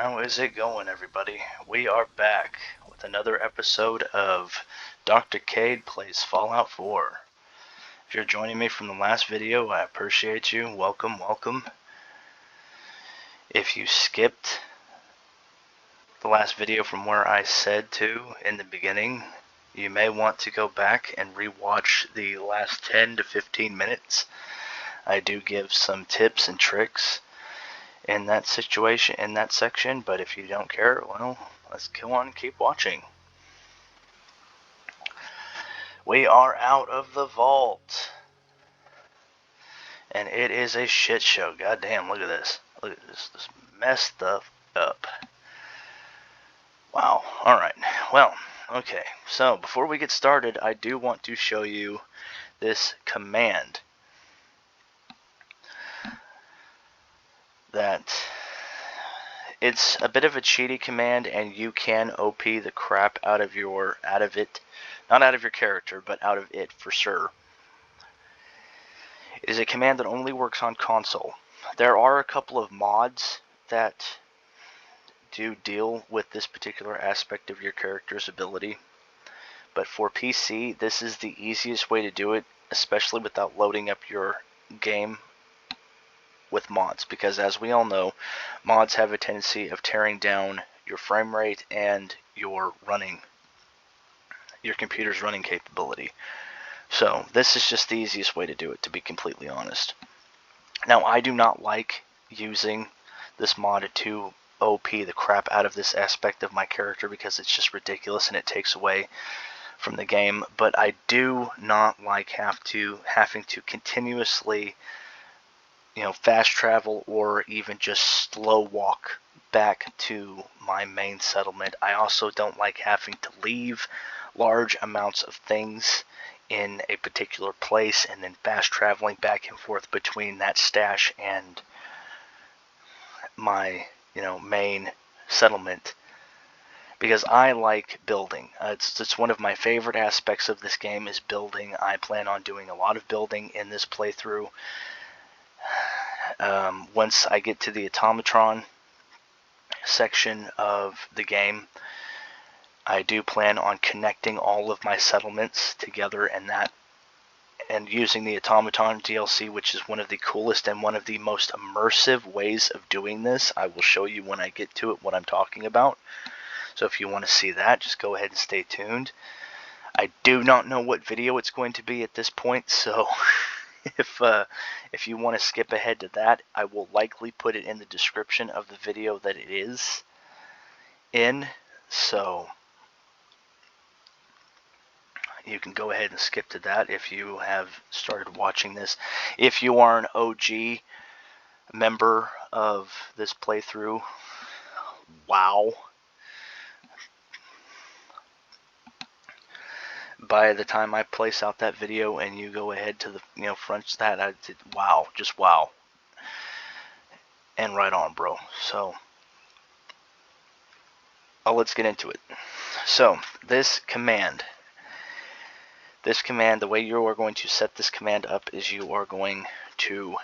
How is it going, everybody? We are back with another episode of Dr. Kade Plays Fallout 4. If you're joining me from the last video, I appreciate you. Welcome, welcome. If you skipped the last video from where I said to in the beginning, you may want to go back and rewatch the last 10 to 15 minutes. I do give some tips and tricks in that situation, in that section, but if you don't care, well, let's go on and keep watching. We are out of the vault, and it is a shit show. God damn, look at this. Look at this. This messed stuff up. Wow. Alright. Well, okay. So, before we get started, I do want to show you this command that it's a bit of a cheaty command, and you can OP the crap out of it. Not out of your character, but out of it for sure. It is a command that only works on console. There are a couple of mods that do deal with this particular aspect of your character's ability. But for PC, this is the easiest way to do it, especially without loading up your game with mods, because as we all know, mods have a tendency of tearing down your frame rate and your computer's running capability. So this is just the easiest way to do it, to be completely honest. Now, I do not like using this mod to OP the crap out of this aspect of my character because it's just ridiculous and it takes away from the game, but I do not like having to continuously fast travel or even just slow walk back to my main settlement. I also don't like having to leave large amounts of things in a particular place and then fast traveling back and forth between that stash and my main settlement, because I like building. It's one of my favorite aspects of this game is building. I plan on doing a lot of building in this playthrough. Once I get to the automatron section of the game, I do plan on connecting all of my settlements together and using the automaton DLC, which is one of the coolest and one of the most immersive ways of doing this. I will show you when I get to it what I'm talking about. So if you want to see that, just go ahead and stay tuned. I do not know what video it's going to be at this point, so if you want to skip ahead to that, I will likely put it in the description of the video that it is in, so you can go ahead and skip to that if you have started watching this. If you are an OG member of this playthrough, wow. By the time I place out that video and you go ahead to the front that, I did wow, just wow. And right on, bro. So let's get into it. So this command, the way you are going to set this command up is you are going to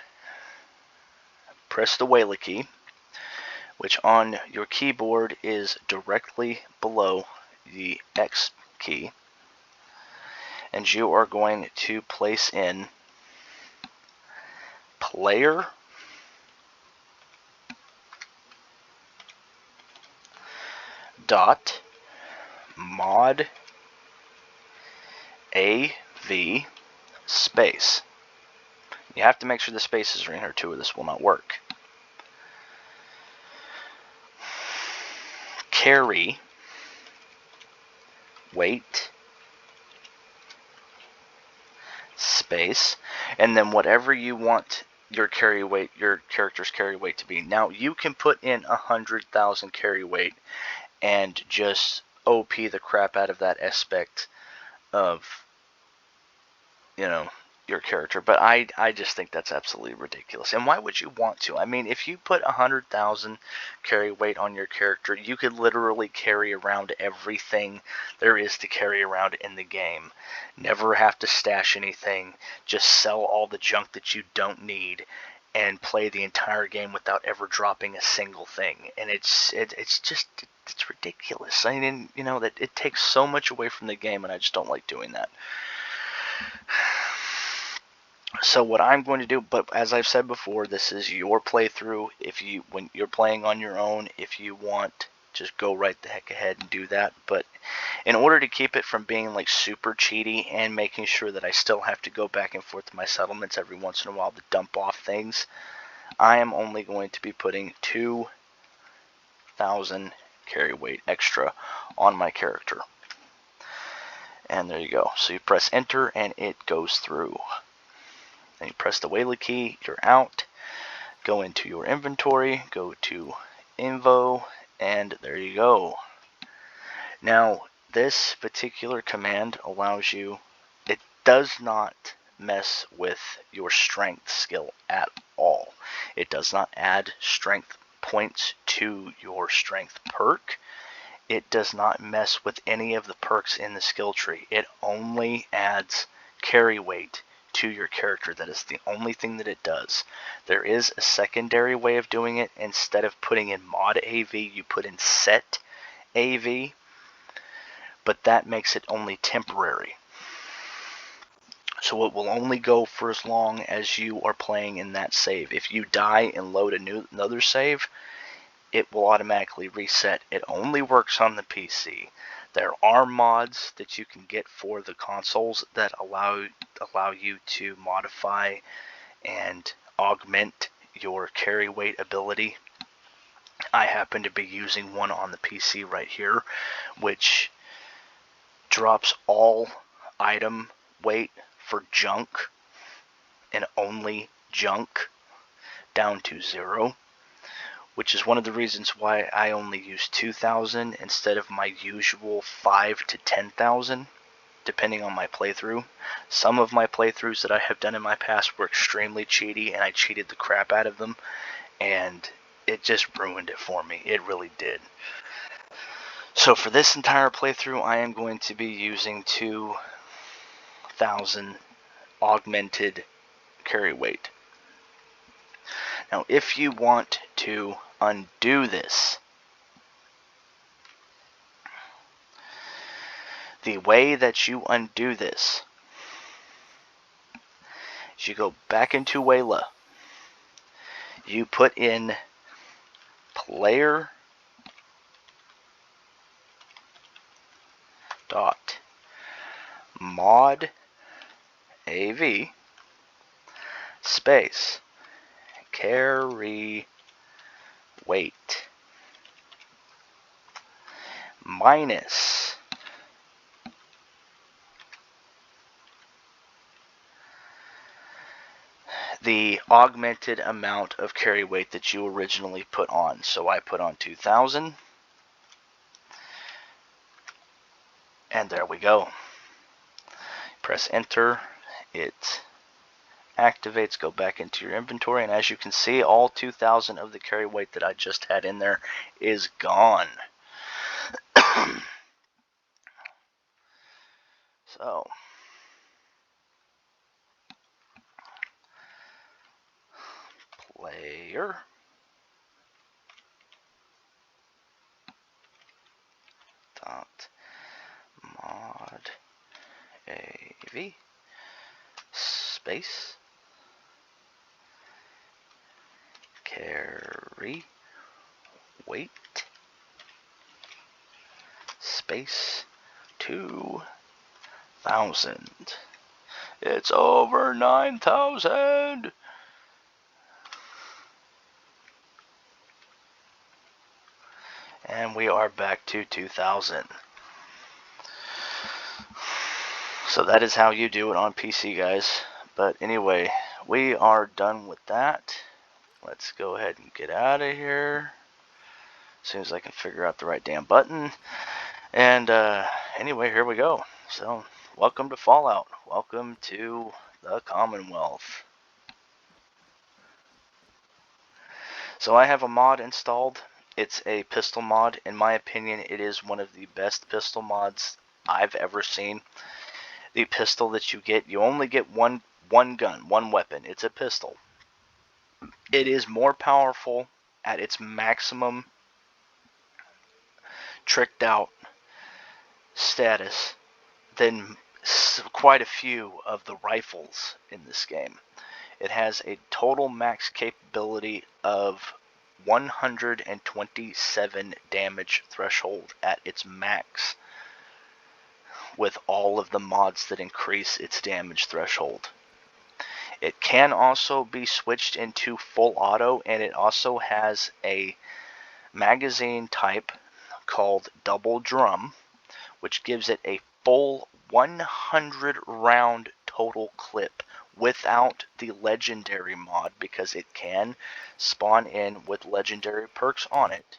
press the whaler key, which on your keyboard is directly below the X key, and you are going to place in player dot mod AV space. You have to make sure the spaces are in here too, or this will not work. Carry weight space, and then whatever you want your character's carry weight to be. Now you can put in 100,000 carry weight and just OP the crap out of that aspect of your character, but I just think that's absolutely ridiculous. And why would you want to? I mean, if you put 100,000 carry weight on your character, you could literally carry around everything there is to carry around in the game. Never have to stash anything, just sell all the junk that you don't need, and play the entire game without ever dropping a single thing. And it's ridiculous. I mean, you know, that it takes so much away from the game, and I just don't like doing that. So what I'm going to do, but as I've said before, this is your playthrough. When you're playing on your own, if you want, just go right the heck ahead and do that. But in order to keep it from being like super cheaty and making sure that I still have to go back and forth to my settlements every once in a while to dump off things, I am only going to be putting 2,000 carry weight extra on my character. And there you go. So you press enter and it goes through. Then you press the Wayla key, you're out. Go into your inventory, go to Invo, and there you go. Now, this particular command allows you, it does not mess with your strength skill at all. It does not add strength points to your strength perk. It does not mess with any of the perks in the skill tree. It only adds carry weight to your character. That is the only thing that it does. There is a secondary way of doing it. Instead of putting in mod AV, you put in set AV, but that makes it only temporary. So it will only go for as long as you are playing in that save. If you die and load another save, it will automatically reset. It only works on the PC. There are mods that you can get for the consoles that allow you to modify and augment your carry weight ability. I happen to be using one on the PC right here, which drops all item weight for junk and only junk down to 0. Which is one of the reasons why I only use 2,000 instead of my usual 5 to 10,000, depending on my playthrough. Some of my playthroughs that I have done in my past were extremely cheaty, and I cheated the crap out of them, and it just ruined it for me. It really did. So for this entire playthrough, I am going to be using 2,000 augmented carry weight. Now, if you want to undo this, the way that you undo this is you go back into Wayla, you put in player dot mod AV space carry weight minus the augmented amount of carry weight that you originally put on. So I put on 2,000, and there we go. Press enter, it activates, go back into your inventory, and as you can see, all 2,000 of the carry weight that I just had in there is gone. So player dot mod AV space carry weight space 2,000. It's over 9,000. And we are back to 2,000. So that is how you do it on PC, guys. But anyway, we are done with that. Let's go ahead and get out of here as soon as I can figure out the right damn button. And anyway, here we go. So welcome to Fallout. Welcome to the Commonwealth. So I have a mod installed. It's a pistol mod. In my opinion, it is one of the best pistol mods I've ever seen. The pistol that you only get one gun, one weapon. It's a pistol. It is more powerful at its maximum tricked out status than quite a few of the rifles in this game. It has a total max capability of 127 damage threshold at its max, with all of the mods that increase its damage threshold. It can also be switched into full auto, and it also has a magazine type called double drum, which gives it a full 100 round total clip without the legendary mod, because it can spawn in with legendary perks on it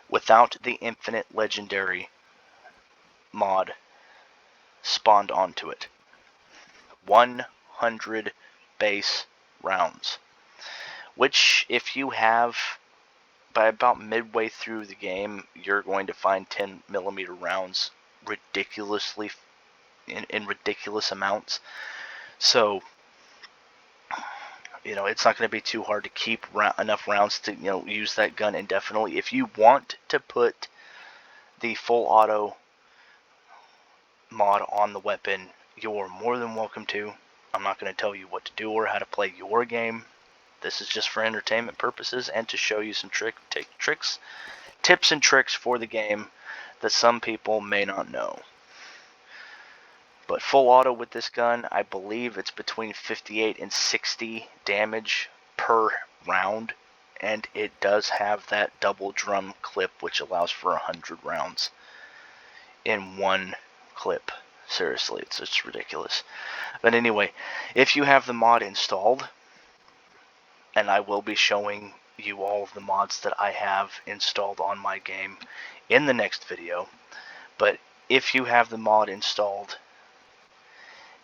without the infinite legendary mod spawned onto it. 100 base rounds, which if you have by about midway through the game, you're going to find 10mm rounds ridiculously in ridiculous amounts. So, it's not going to be too hard to keep enough rounds to, use that gun indefinitely. If you want to put the full auto mod on the weapon, you're more than welcome to. I'm not going to tell you what to do or how to play your game. This is just for entertainment purposes and to show you some tips and tricks for the game that some people may not know. But full auto with this gun, I believe it's between 58 and 60 damage per round, and it does have that double drum clip, which allows for 100 rounds in one clip. Seriously, it's ridiculous. But anyway, if you have the mod installed, and I will be showing you all of the mods that I have installed on my game in the next video, but if you have the mod installed,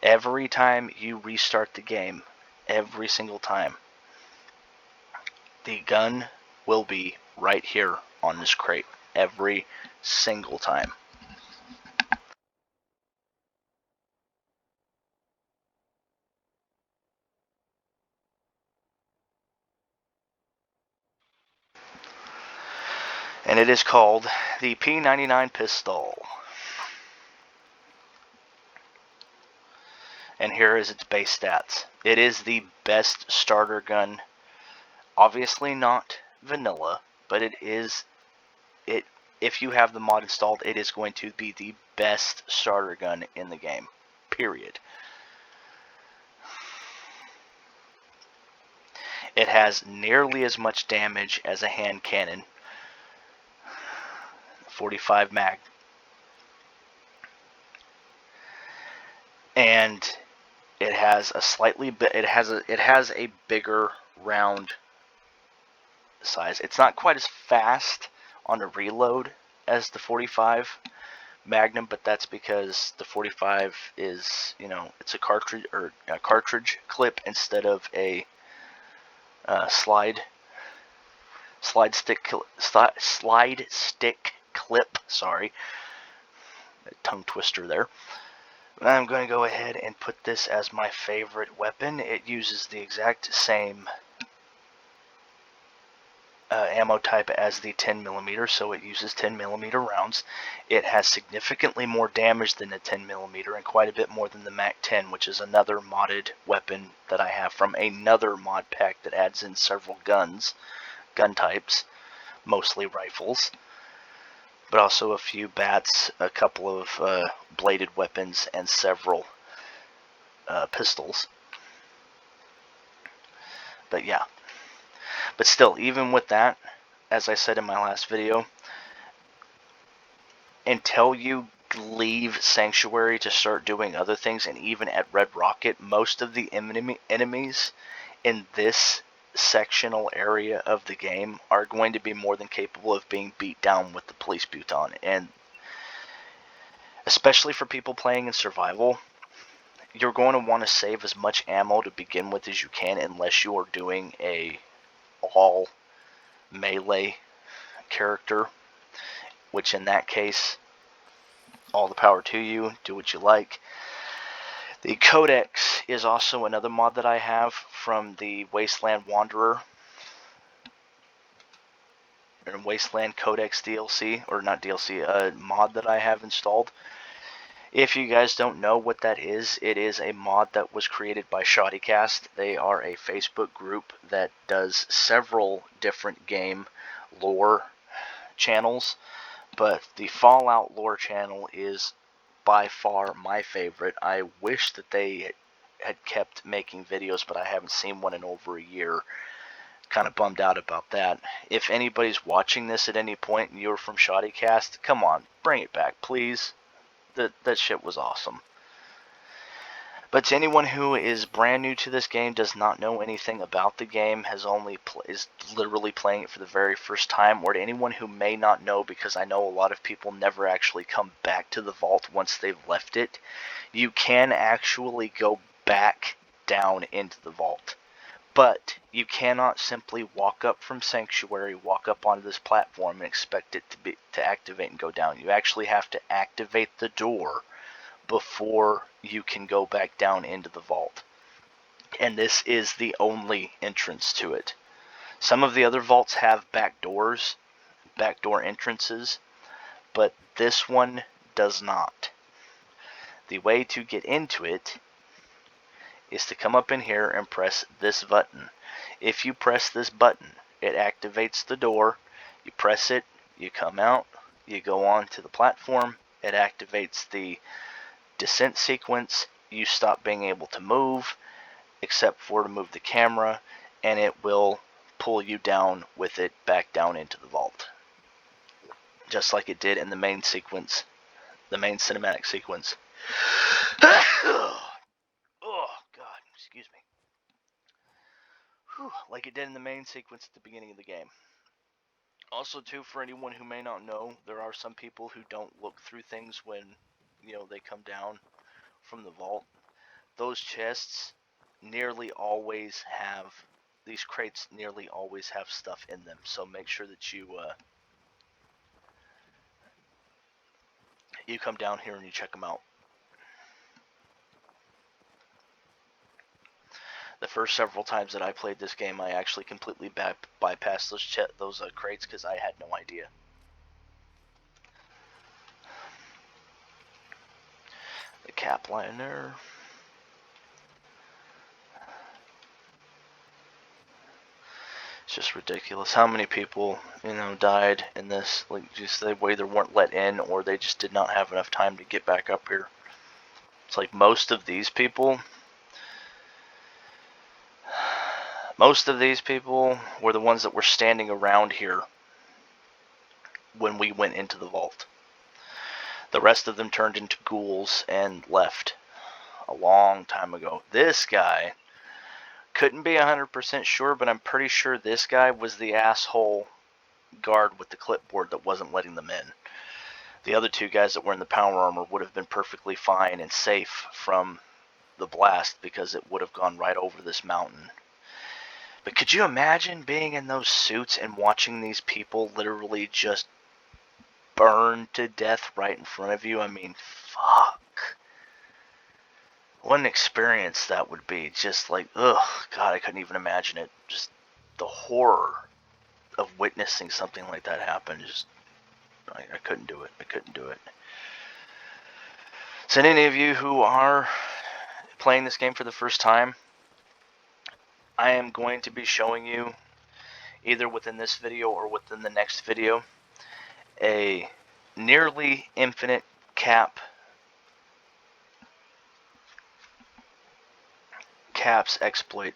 every time you restart the game, every single time, the gun will be right here on this crate. Every single time. And it is called the P99 pistol. And here is its base stats. It is the best starter gun. Obviously not vanilla, but if you have the mod installed, it is going to be the best starter gun in the game. Period. It has nearly as much damage as a hand cannon. 45 mag. And it has a bigger round size. It's not quite as fast on a reload as the 45 Magnum, but that's because the 45 is, it's a cartridge clip instead of a slide stick clip. Sorry, a tongue twister there. I'm going to go ahead and put this as my favorite weapon. It uses the exact same ammo type as the 10mm, so it uses 10mm rounds. It has significantly more damage than the 10mm and quite a bit more than the MAC-10, which is another modded weapon that I have from another mod pack that adds in several gun types, mostly rifles, but also a few bats, a couple of bladed weapons, and several pistols. But yeah. But still, even with that, as I said in my last video, until you leave Sanctuary to start doing other things, and even at Red Rocket, most of the enemies in this sectional area of the game are going to be more than capable of being beat down with the police baton. And especially for people playing in survival, you're going to want to save as much ammo to begin with as you can, unless you are doing a all melee character, which in that case, all the power to you, do what you like. The Codex is also another mod that I have from the Wasteland Wanderer and Wasteland Codex DLC, or not DLC, mod that I have installed. If you guys don't know what that is, it is a mod that was created by Shoddycast. They are a Facebook group that does several different game lore channels, but the Fallout lore channel is by far my favorite. I wish that they had kept making videos, but I haven't seen one in over a year. Kind of bummed out about that. If anybody's watching this at any point and you're from Shoddycast, come on, bring it back, please. That shit was awesome. But to anyone who is brand new to this game, does not know anything about the game, is literally playing it for the very first time, or to anyone who may not know, because I know a lot of people never actually come back to the vault once they've left it, you can actually go back down into the vault. But you cannot simply walk up from Sanctuary, walk up onto this platform, and expect it to activate and go down. You actually have to activate the door before you can go back down into the vault. And this is the only entrance to it. Some of the other vaults have back doors, backdoor entrances, but this one does not. The way to get into it is to come up in here and press this button. If you press this button, it activates the door. You press it, you come out, you go on to the platform, it activates the descent sequence, you stop being able to move, except for to move the camera, and it will pull you down with it back down into the vault. Just like it did in the main sequence, the main cinematic sequence. Oh, God, excuse me. Whew, like it did in the main sequence at the beginning of the game. Also, too, for anyone who may not know, there are some people who don't look through things when, they come down from the vault. Those chests nearly always have, these crates nearly always have stuff in them, so make sure that you come down here and you check them out. The first several times that I played this game, I actually completely bypassed those crates because I had no idea. The cap liner. It's just ridiculous how many people, died in this. Like, just they either weren't let in or they just did not have enough time to get back up here. It's like most of these people were the ones that were standing around here when we went into the vault. The rest of them turned into ghouls and left a long time ago. This guy, couldn't be 100% sure, but I'm pretty sure this guy was the asshole guard with the clipboard that wasn't letting them in. The other two guys that were in the power armor would have been perfectly fine and safe from the blast because it would have gone right over this mountain. But could you imagine being in those suits and watching these people literally just burn to death right in front of you? I mean, fuck. What an experience that would be. Just like, ugh, God, I couldn't even imagine it. Just the horror of witnessing something like that happen. Just, I couldn't do it. I couldn't do it. So any of you who are playing this game for the first time, I am going to be showing you, either within this video or within the next video, a nearly infinite caps exploit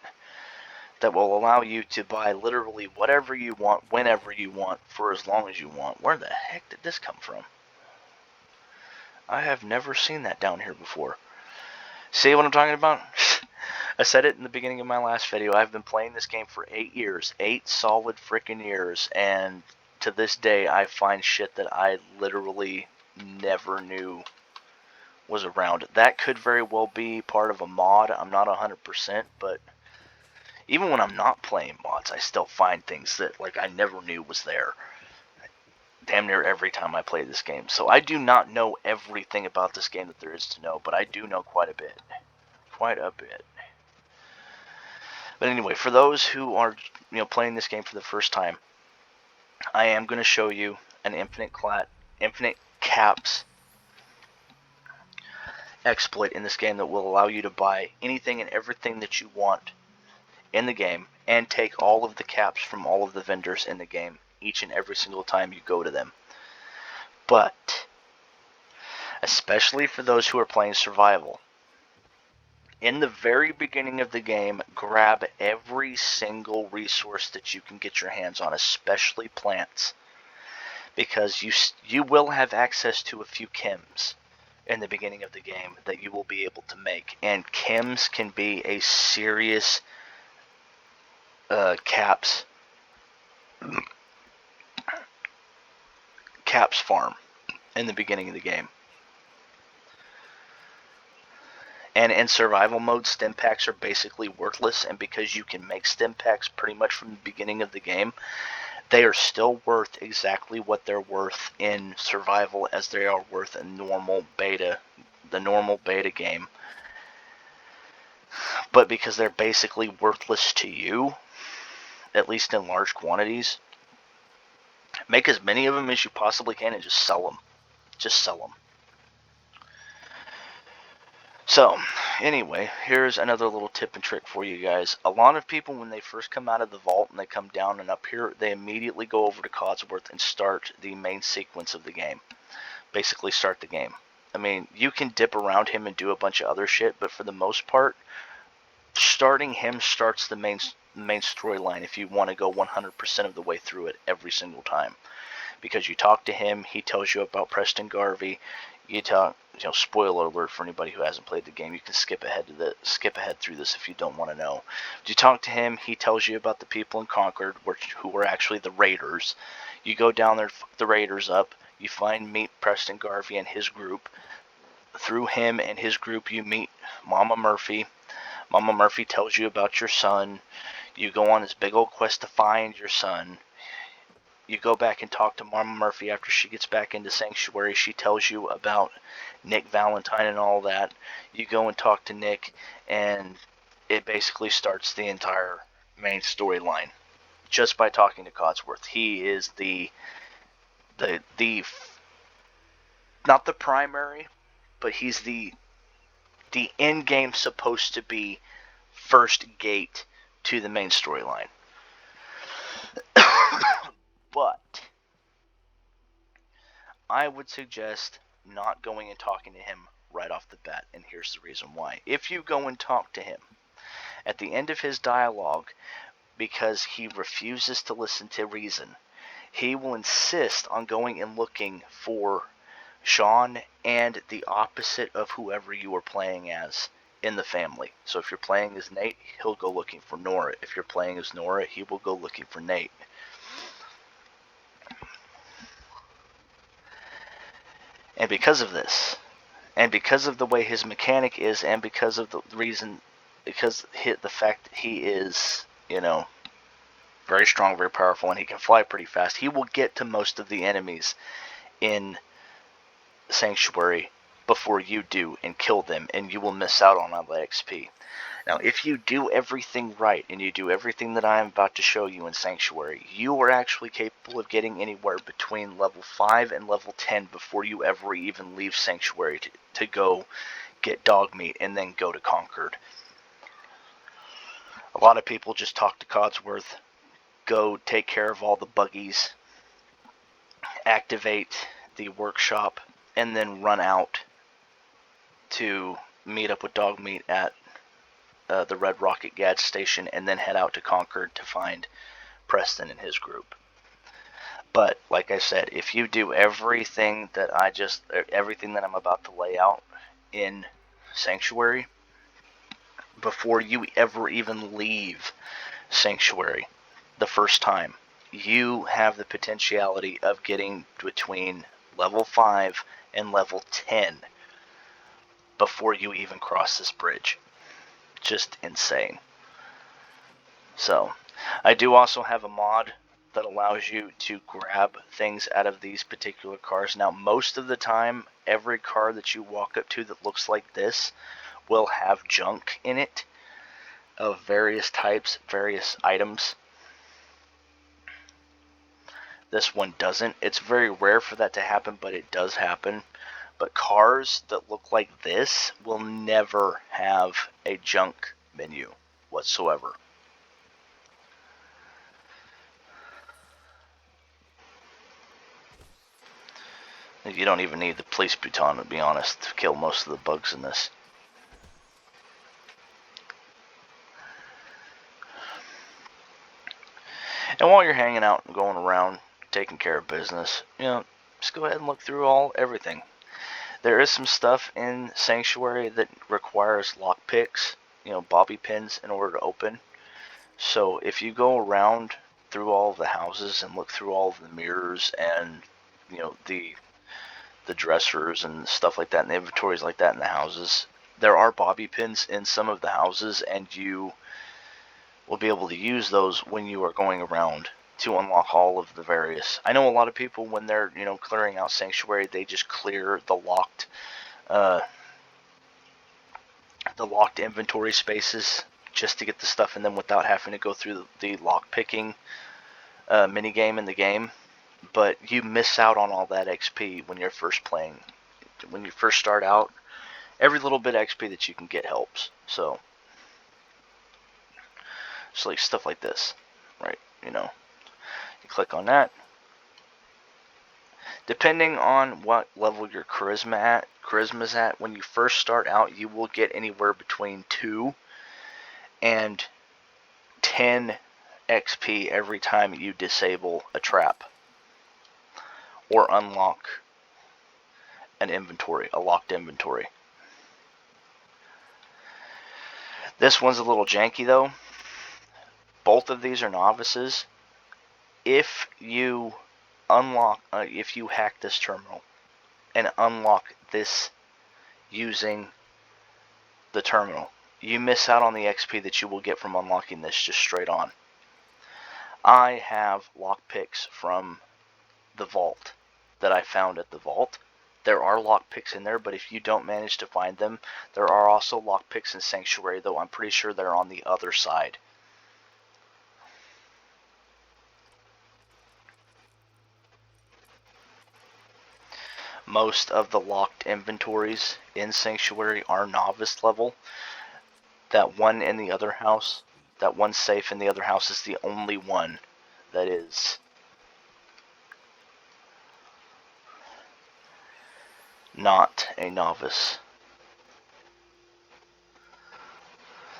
that will allow you to buy literally whatever you want, whenever you want, for as long as you want. Where the heck did this come from? I have never seen that down here before. See what I'm talking about? I said it in the beginning of my last video. I've been playing this game for 8 years. 8 solid freaking years. And to this day, I find shit that I literally never knew was around. That could very well be part of a mod. I'm not 100%, but even when I'm not playing mods, I still find things that like I never knew was there. Damn near every time I play this game. So I do not know everything about this game that there is to know, but I do know quite a bit. Quite a bit. But anyway, for those who are playing this game for the first time, I am going to show you an infinite caps exploit in this game that will allow you to buy anything and everything that you want in the game and take all of the caps from all of the vendors in the game each and every single time you go to them. But especially for those who are playing survival, in the very beginning of the game, grab every single resource that you can get your hands on, especially plants, because you will have access to a few chems in the beginning of the game that you will be able to make, and chems can be a serious caps farm in the beginning of the game. And in survival mode, stim packs are basically worthless, and because you can make stim packs pretty much from the beginning of the game, they are still worth exactly what they're worth in survival as they are worth in the normal beta game. But because they're basically worthless to you, at least in large quantities, make as many of them as you possibly can and just sell them. Just sell them. So, anyway, here's another little tip and trick for you guys. A lot of people, when they first come out of the vault and they come down and up here, they immediately go over to Codsworth and start the main sequence of the game. Basically start the game. I mean, you can dip around him and do a bunch of other shit, but for the most part, starting him starts the main storyline if you want to go 100% of the way through it every single time. Because you talk to him, he tells you about Preston Garvey. Spoiler alert for anybody who hasn't played the game. You can skip ahead through this if you don't want to know. But you talk to him, he tells you about the people in Concord, who were actually the Raiders. You go down there, fuck the Raiders up. You meet Preston Garvey and his group. Through him and his group, you meet Mama Murphy. Mama Murphy tells you about your son. You go on this big old quest to find your son. You go back and talk to Mama Murphy after she gets back into Sanctuary. She tells you about Nick Valentine and all that. You go and talk to Nick, and it basically starts the entire main storyline just by talking to Codsworth. He is the not the primary, but he's the end game supposed to be first gate to the main storyline. But I would suggest not going and talking to him right off the bat, and here's the reason why. If you go and talk to him at the end of his dialogue, because he refuses to listen to reason, he will insist on going and looking for Sean and the opposite of whoever you are playing as in the family. So if you're playing as Nate, he'll go looking for Nora. If you're playing as Nora, he will go looking for Nate. And because of this, and because of the way his mechanic is, and because of the fact that he is, very strong, very powerful, and he can fly pretty fast, he will get to most of the enemies in Sanctuary before you do and kill them, and you will miss out on all that XP. Now, if you do everything right, and you do everything that I am about to show you in Sanctuary, you are actually capable of getting anywhere between level 5 and level 10 before you ever even leave Sanctuary to go get dog meat and then go to Concord. A lot of people just talk to Codsworth, go take care of all the buggies, activate the workshop, and then run out to meet up with dog meat at the Red Rocket gas station, and then head out to Concord to find Preston and his group. But like I said, if you do everything that I'm about to lay out in Sanctuary before you ever even leave Sanctuary the first time, you have the potentiality of getting between level 5 and level 10 before you even cross this bridge. Just insane. So, I do also have a mod that allows you to grab things out of these particular cars. Now, most of the time, every car that you walk up to that looks like this will have junk in it. of various types, various items. This one doesn't. It's very rare for that to happen, but it does happen. But cars that look like this will never have a junk menu whatsoever. You don't even need the police baton, to be honest, to kill most of the bugs in this. And while you're hanging out and going around taking care of business, just go ahead and look through everything. There is some stuff in Sanctuary that requires lockpicks, bobby pins in order to open. So if you go around through all of the houses and look through all of the mirrors and the dressers and stuff like that, and the inventories like that in the houses, there are bobby pins in some of the houses, and you will be able to use those when you are going around to unlock all of the various. I know a lot of people, when they're clearing out Sanctuary, they just clear the locked inventory spaces just to get the stuff in them without having to go through the lock picking mini game in the game. But you miss out on all that XP when you're first playing. When you first start out, every little bit of XP that you can get helps. So it's like stuff like this, right? You click on that. Depending on what level your charisma's at, when you first start out, you will get anywhere between 2 and 10 XP every time you disable a trap or unlock an inventory, a locked inventory. This one's a little janky though. Both of these are novices. If you if you hack this terminal and unlock this using the terminal, you miss out on the XP that you will get from unlocking this just straight on. I have lockpicks from the vault that I found at the vault. There are lockpicks in there, but if you don't manage to find them, there are also lockpicks in Sanctuary, though I'm pretty sure they're on the other side. Most of the locked inventories in Sanctuary are novice level. That one in the other house, that one safe in the other house is the only one that is not a novice.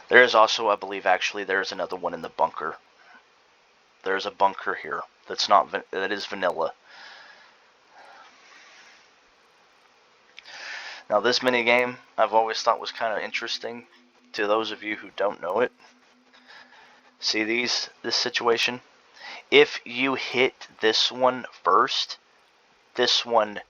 There is also, I believe, actually, there's another one in the bunker. There's a bunker here that is vanilla. Now, this minigame I've always thought was kind of interesting to those of you who don't know it. See this situation? If you hit this one first, this one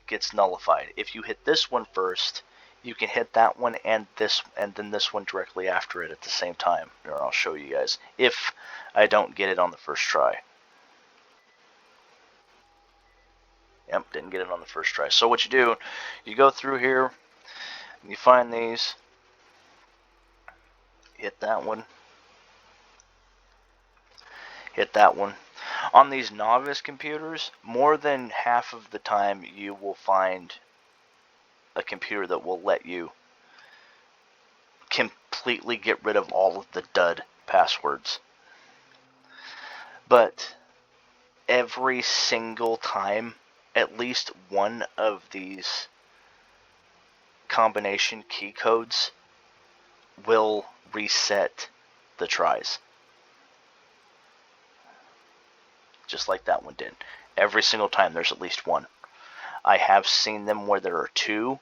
gets nullified. If you hit this one first, you can hit that one and then this one directly after it at the same time. Here, I'll show you guys if I don't get it on the first try. Yep, didn't get it on the first try. So what you do, you go through here, you find these, hit that one, hit that one. On these novice computers, more than half of the time you will find a computer that will let you completely get rid of all of the dud passwords. But every single time, at least one of these combination key codes will reset the tries. Just like that one did. Every single time there's at least one. I have seen them where there are 2.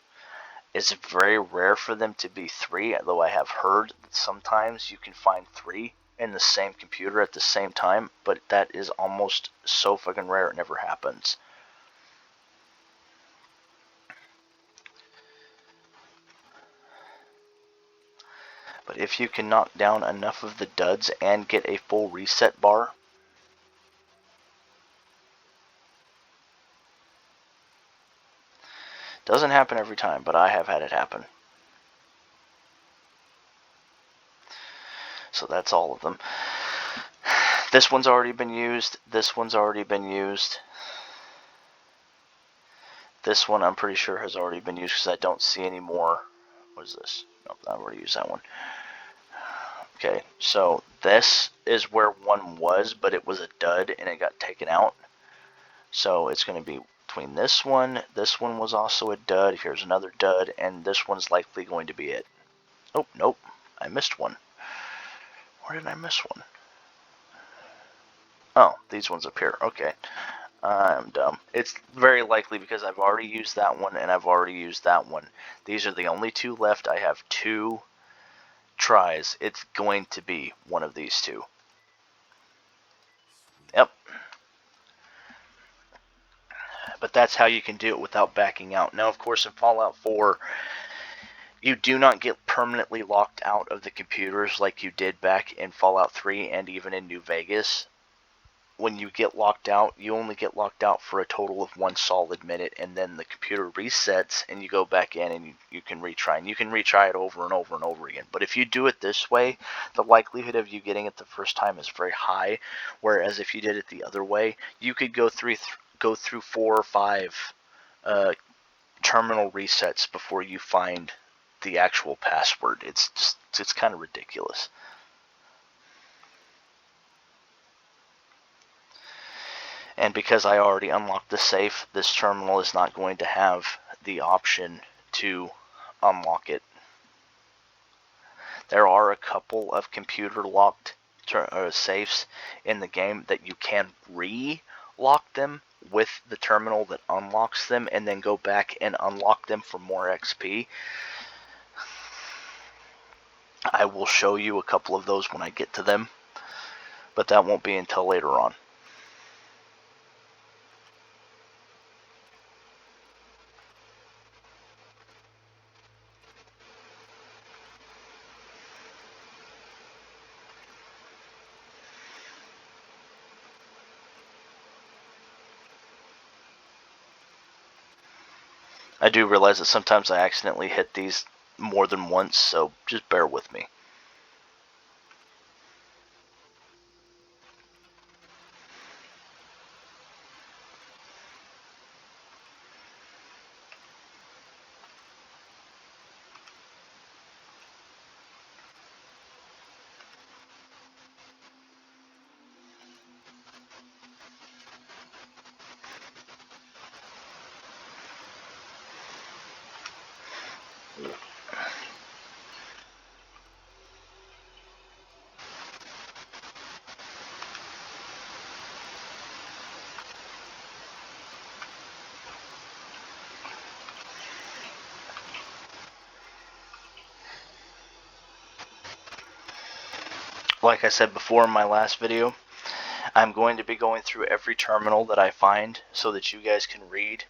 It's very rare for them to be 3, although I have heard that sometimes you can find 3 in the same computer at the same time, but that is almost so fucking rare it never happens. But if you can knock down enough of the duds and get a full reset bar, doesn't happen every time, but I have had it happen. So that's all of them. This one's already been used. This one's already been used. This one I'm pretty sure has already been used because I don't see any more. What is this? Nope, I've already used that one. Okay, so this is where one was, but it was a dud and it got taken out. So it's going to be between this one was also a dud, here's another dud, and this one's likely going to be it. Oh, nope, I missed one. Where did I miss one? Oh, these ones up here, okay. I'm dumb. It's very likely because I've already used that one and I've already used that one. These are the only two left. I have 2 tries. It's going to be one of these 2. Yep. But that's how you can do it without backing out. Now, of course, in Fallout 4, you do not get permanently locked out of the computers like you did back in Fallout 3 and even in New Vegas. When you get locked out, you only get locked out for a total of 1 solid minute, and then the computer resets and you go back in and you can retry. And you can retry it over and over and over again. But if you do it this way, the likelihood of you getting it the first time is very high, whereas if you did it the other way, you could go through 4 or 5 terminal resets before you find the actual password. It's kind of ridiculous. And because I already unlocked the safe, this terminal is not going to have the option to unlock it. There are a couple of computer locked safes in the game that you can re-lock them with the terminal that unlocks them and then go back and unlock them for more XP. I will show you a couple of those when I get to them, but that won't be until later on. I do realize that sometimes I accidentally hit these more than once, so just bear with me. Like I said before in my last video, I'm going to be going through every terminal that I find so that you guys can read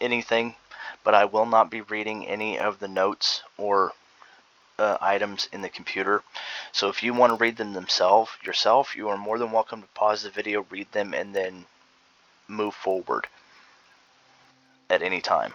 anything, but I will not be reading any of the notes or items in the computer. So if you want to read them yourself, you are more than welcome to pause the video, read them, and then move forward at any time.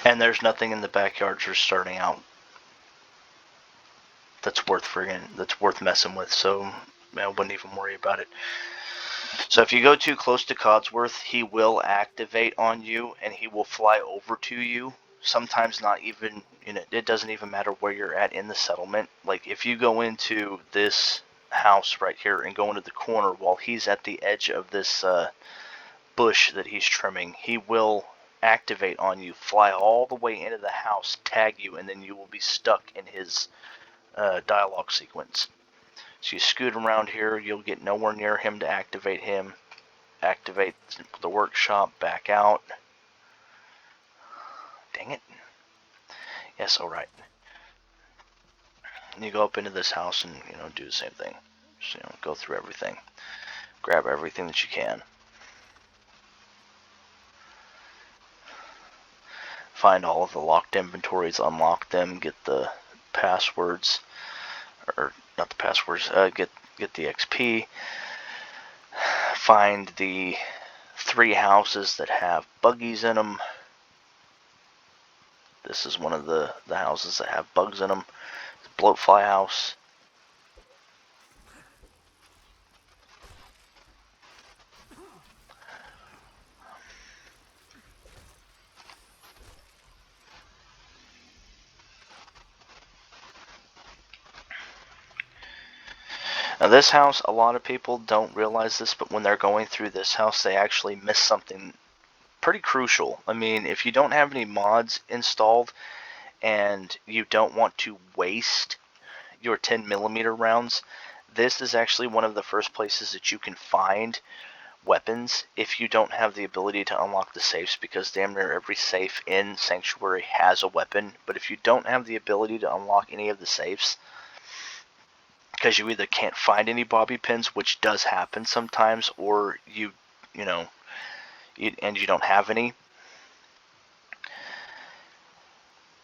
And there's nothing in the backyard you're starting out that's worth messing with, so I wouldn't even worry about it. So if you go too close to Codsworth, he will activate on you and he will fly over to you. Sometimes not even, it doesn't even matter where you're at in the settlement. Like if you go into this house right here and go into the corner while he's at the edge of this bush that he's trimming, he will activate on you, fly all the way into the house, tag you, and then you will be stuck in his dialogue sequence. So you scoot around here, you'll get nowhere near him to activate him. Activate the workshop, back out. Dang it. Yes, alright. And you go up into this house and, do the same thing. Just, go through everything. Grab everything that you can. Find all of the locked inventories, unlock them, get the passwords, or not the passwords, get the XP. Find the 3 houses that have buggies in them. This is one of the houses that have bugs in them. The bloatfly house. Now this house, a lot of people don't realize this, but when they're going through this house, they actually miss something pretty crucial. I mean, if you don't have any mods installed and you don't want to waste your 10mm rounds, this is actually one of the first places that you can find weapons if you don't have the ability to unlock the safes, because damn near every safe in Sanctuary has a weapon. But if you don't have the ability to unlock any of the safes, because you either can't find any bobby pins, which does happen sometimes, or you don't have any.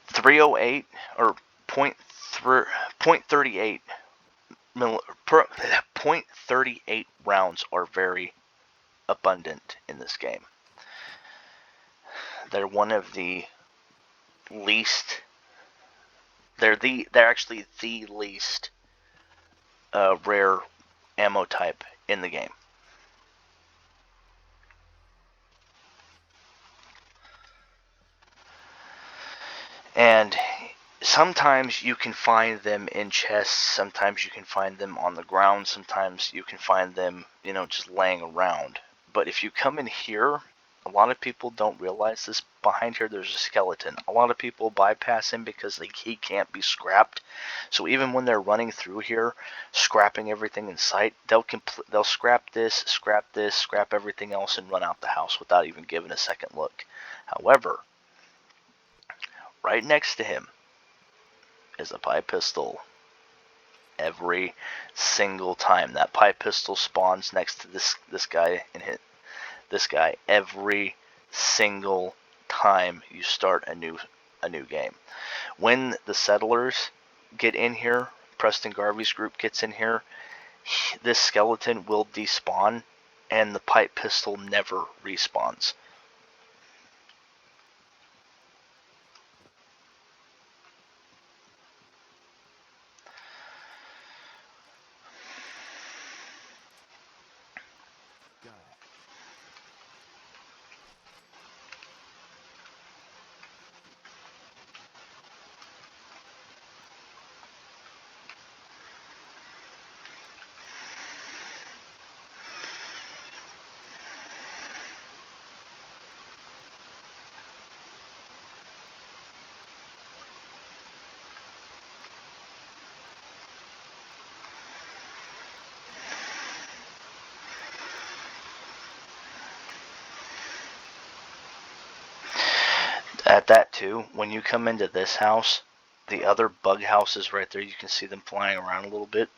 308 or .38 .38 rounds are very abundant in this game. They're one of the least. They're actually the least rare ammo type in the game. And sometimes you can find them in chests, sometimes you can find them on the ground, sometimes you can find them, just laying around. But if you come in here, a lot of people don't realize this. Behind here there's a skeleton. A lot of people bypass him because he can't be scrapped. So even when they're running through here, scrapping everything in sight, they'll scrap this, scrap everything else, and run out the house without even giving a second look. However, right next to him is a pipe pistol. Every single time that pipe pistol spawns next to this guy and hit this guy, every single time you start a new game. When the settlers get in here, Preston Garvey's group gets in here, this skeleton will despawn and the pipe pistol never respawns. At that too, when you come into this house, the other bug houses right there, you can see them flying around a little bit.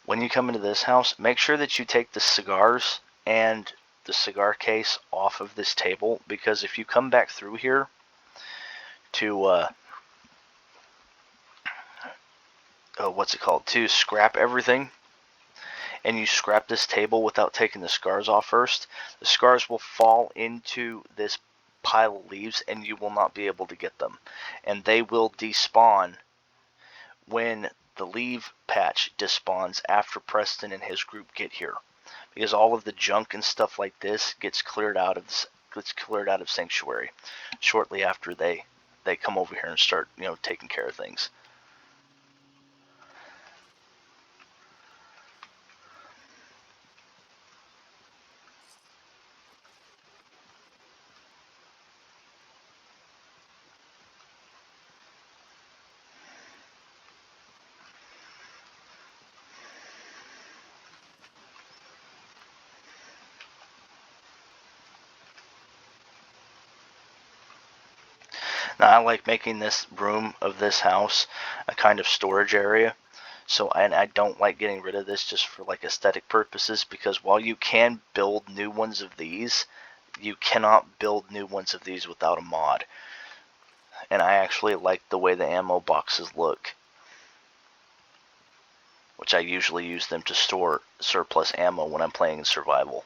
When you come into this house, make sure that you take the cigars and the cigar case off of this table, because if you come back through here to to scrap everything, and you scrap this table without taking the scars off first, the scars will fall into this pile of leaves and you will not be able to get them, and they will despawn when the leaf patch despawns after Preston and his group get here, because all of the junk and stuff like this gets cleared out of Sanctuary shortly after they come over here and start taking care of things. Now, I like making this room of this house a kind of storage area. So, and I don't like getting rid of this just for like aesthetic purposes, because while you can build new ones of these, you cannot build new ones of these without a mod. And I actually like the way the ammo boxes look, which I usually use them to store surplus ammo when I'm playing in survival.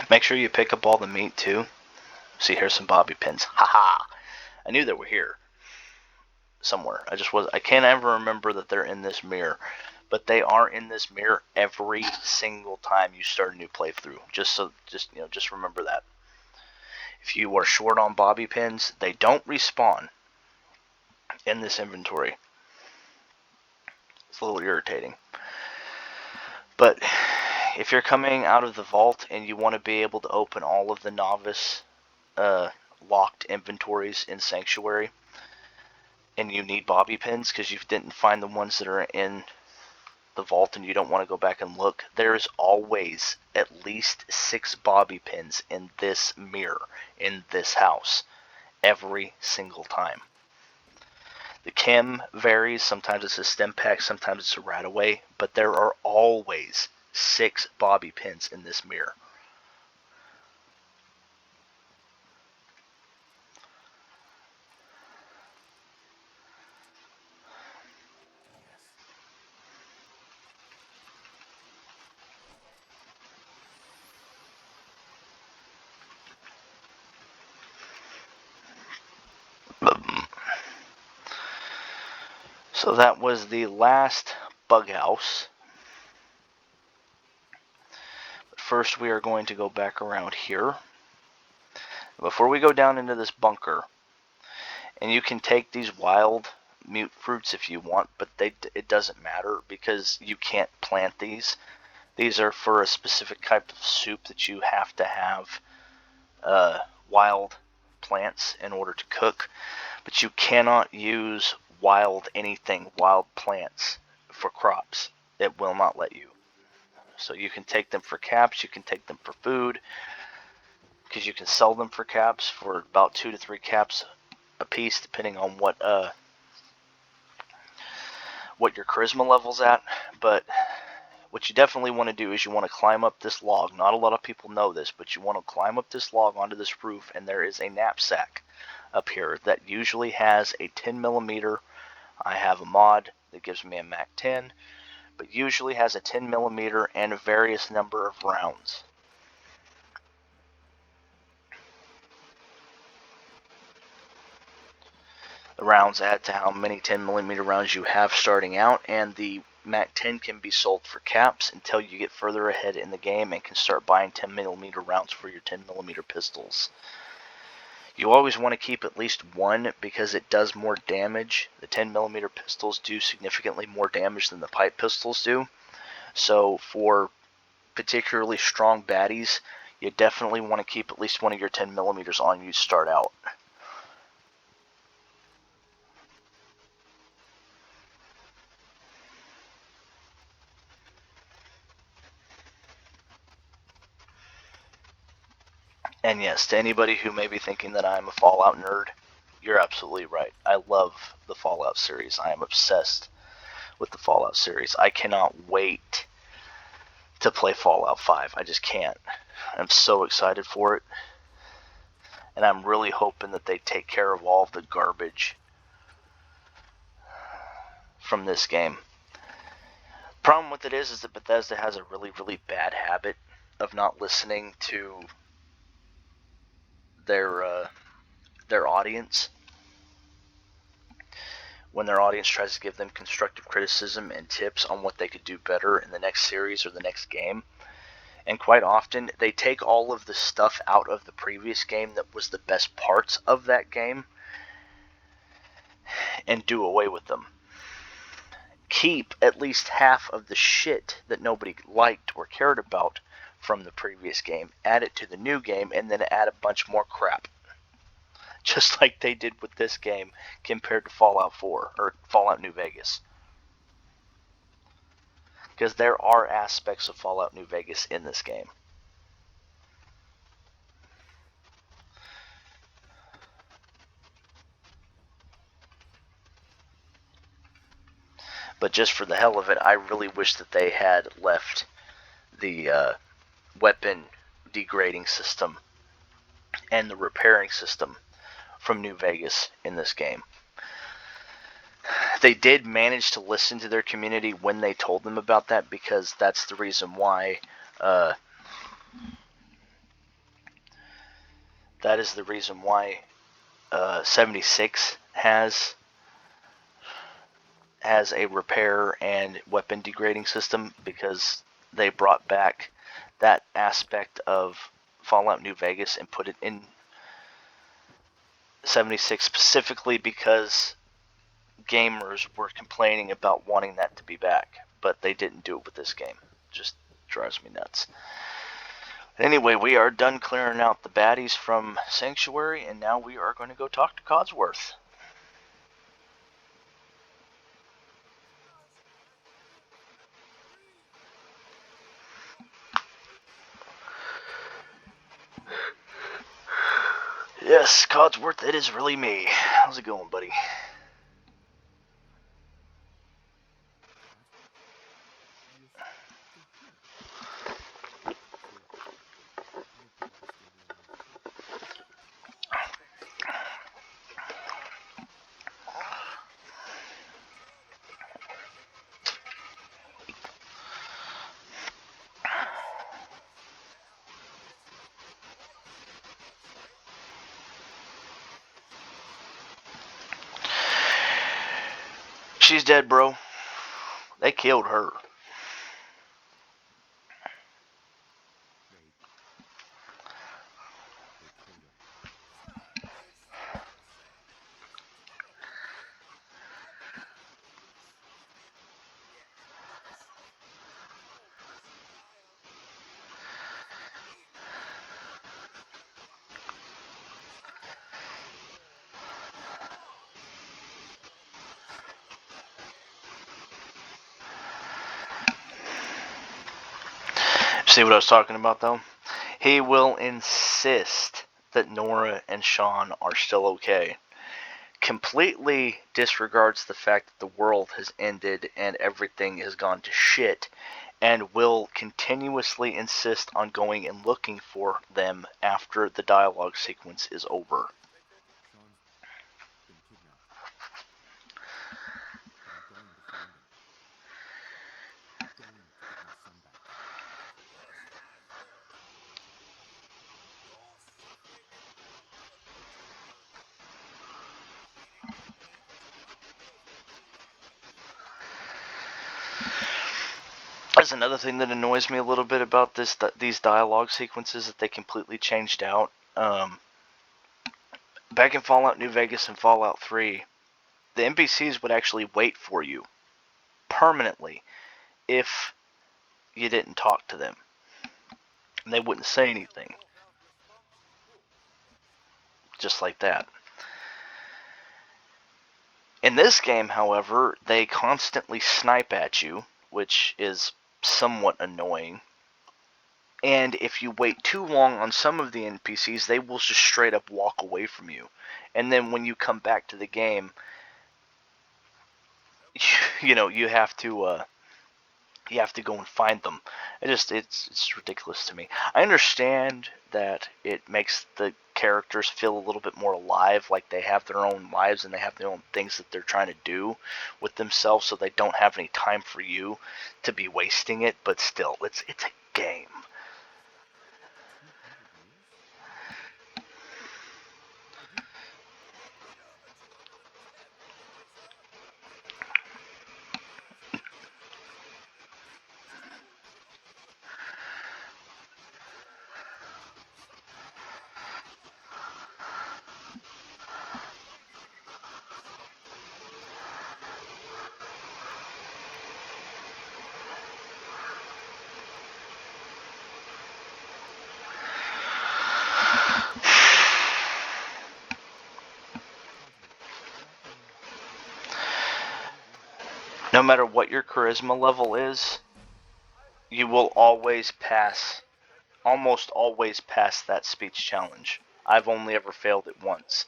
Make sure you pick up all the meat too. See, here's some bobby pins. Haha! I knew they were here somewhere. I can't ever remember that they're in this mirror, but they are in this mirror every single time you start a new playthrough. Just remember that. If you are short on bobby pins, they don't respawn in this inventory. It's a little irritating. But if you're coming out of the vault and you want to be able to open all of the novice locked inventories in Sanctuary, and you need bobby pins because you didn't find the ones that are in the vault and you don't want to go back and look, there is always at least 6 bobby pins in this mirror, in this house, every single time. The chem varies. Sometimes it's a stim pack, sometimes it's a RadAway, but there are always 6 bobby pins in this mirror. So that was the last bug house. But first we are going to go back around here. Before we go down into this bunker, and you can take these wild mute fruits if you want, but it doesn't matter because you can't plant these. These are for a specific type of soup that you have to have wild plants in order to cook, but you cannot use wild plants for crops. It will not let you. So you can take them for caps, you can take them for food, because you can sell them for caps for about 2 to 3 caps a piece, depending on what your charisma level's at. But what you definitely want to do is you want to climb up this log. Not a lot of people know this, but you want to climb up this log onto this roof, and there is a knapsack up here that usually has a 10mm. I have a mod that gives me a Mac 10, but usually has a 10mm and a various number of rounds. The rounds add to how many 10mm rounds you have starting out, and the Mac 10 can be sold for caps until you get further ahead in the game and can start buying 10mm rounds for your 10mm pistols. You always want to keep at least one because it does more damage. The 10mm pistols do significantly more damage than the pipe pistols do. So for particularly strong baddies, you definitely want to keep at least one of your 10mm on you to start out. And yes, to anybody who may be thinking that I'm a Fallout nerd, you're absolutely right. I love the Fallout series. I am obsessed with the Fallout series. I cannot wait to play Fallout 5. I just can't. I'm so excited for it. And I'm really hoping that they take care of all of the garbage from this game. Problem with it is that Bethesda has a really, really bad habit of not listening to their audience when their audience tries to give them constructive criticism and tips on what they could do better in the next series or the next game. And quite often, they take all of the stuff out of the previous game that was the best parts of that game and do away with them. Keep at least half of the shit that nobody liked or cared about from the previous game, add it to the new game, and then add a bunch more crap. Just like they did with this game compared to Fallout 4 or Fallout New Vegas. Because there are aspects of Fallout New Vegas in this game. But just for the hell of it, I really wish that they had left the weapon degrading system and the repairing system from New Vegas in this game. They did manage to listen to their community when they told them about that, because that's the reason why 76 has a repair and weapon degrading system, because they brought back that aspect of Fallout New Vegas and put it in 76 specifically because gamers were complaining about wanting that to be back, but they didn't do it with this game. Just drives me nuts. Anyway, we are done clearing out the baddies from Sanctuary, and now we are going to go talk to Codsworth. Yes, Codsworth, it is really me. How's it going, buddy? She's dead, bro. They killed her. See what I was talking about, though? He will insist that Nora and Sean are still okay. Completely disregards the fact that the world has ended and everything has gone to shit, and will continuously insist on going and looking for them after the dialogue sequence is over. That's another thing that annoys me a little bit about these dialogue sequences that they completely changed out. Back in Fallout New Vegas and Fallout 3, the NPCs would actually wait for you permanently if you didn't talk to them. And they wouldn't say anything. Just like that. In this game, however, they constantly snipe at you, which is somewhat annoying. And if you wait too long on some of the NPCs, they will just straight up walk away from you. And then when you come back to the game, you have to go and find them. It's ridiculous to me. I understand that it makes the characters feel a little bit more alive, like they have their own lives and they have their own things that they're trying to do with themselves, so they don't have any time for you to be wasting it. But still, it's a game. No matter what your charisma level is, you will always pass, almost always pass that speech challenge. I've only ever failed it once.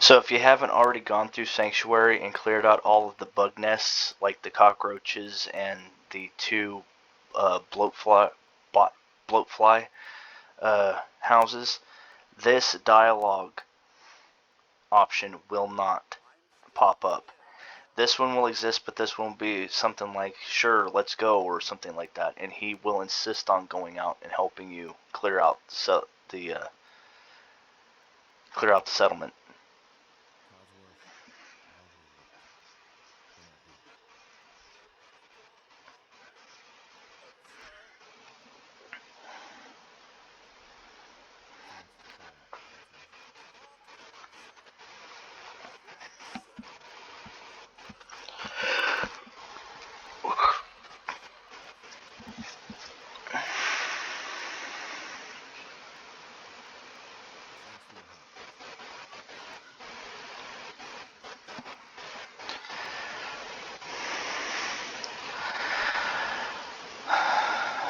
So if you haven't already gone through Sanctuary and cleared out all of the bug nests, like the cockroaches and the two bloatfly houses, this dialogue option will not pop up. This one will exist, but this one will be something like, sure, let's go, or something like that, and he will insist on going out and helping you clear out the settlement.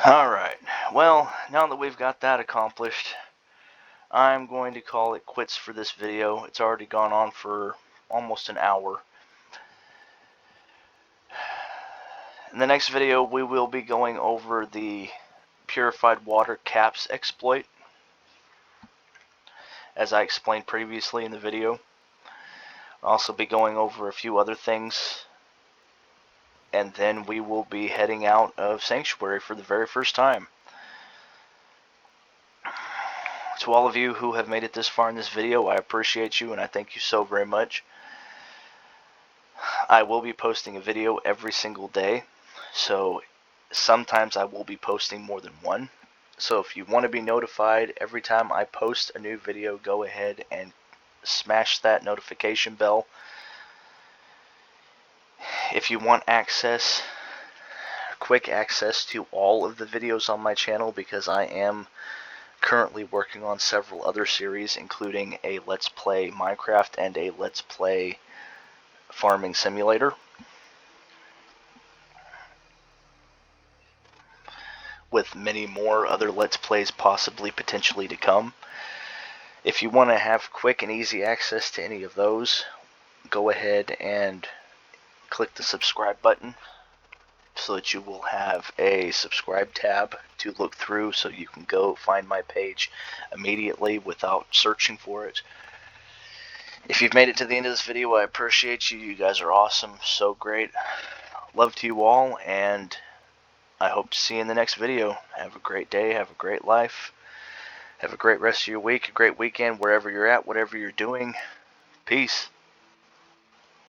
Alright, well, now that we've got that accomplished, I'm going to call it quits for this video. It's already gone on for almost an hour. In the next video, we will be going over the purified water caps exploit, as I explained previously in the video. I'll also be going over a few other things, and then we will be heading out of Sanctuary for the very first time. To all of you who have made it this far in this video, I appreciate you and I thank you so very much. I will be posting a video every single day, so sometimes I will be posting more than one. So if you want to be notified every time I post a new video, go ahead and smash that notification bell. If you want access, quick access to all of the videos on my channel, because I am currently working on several other series, including a Let's Play Minecraft and a Let's Play Farming Simulator, with many more other Let's Plays possibly potentially to come. If you want to have quick and easy access to any of those, go ahead and click the subscribe button so that you will have a subscribe tab to look through, so you can go find my page immediately without searching for it. If you've made it to the end of this video, I appreciate you. You guys are awesome, so great. Love to you all, and I hope to see you in the next video. Have a great day, have a great life, have a great rest of your week, a great weekend, wherever you're at, whatever you're doing. Peace.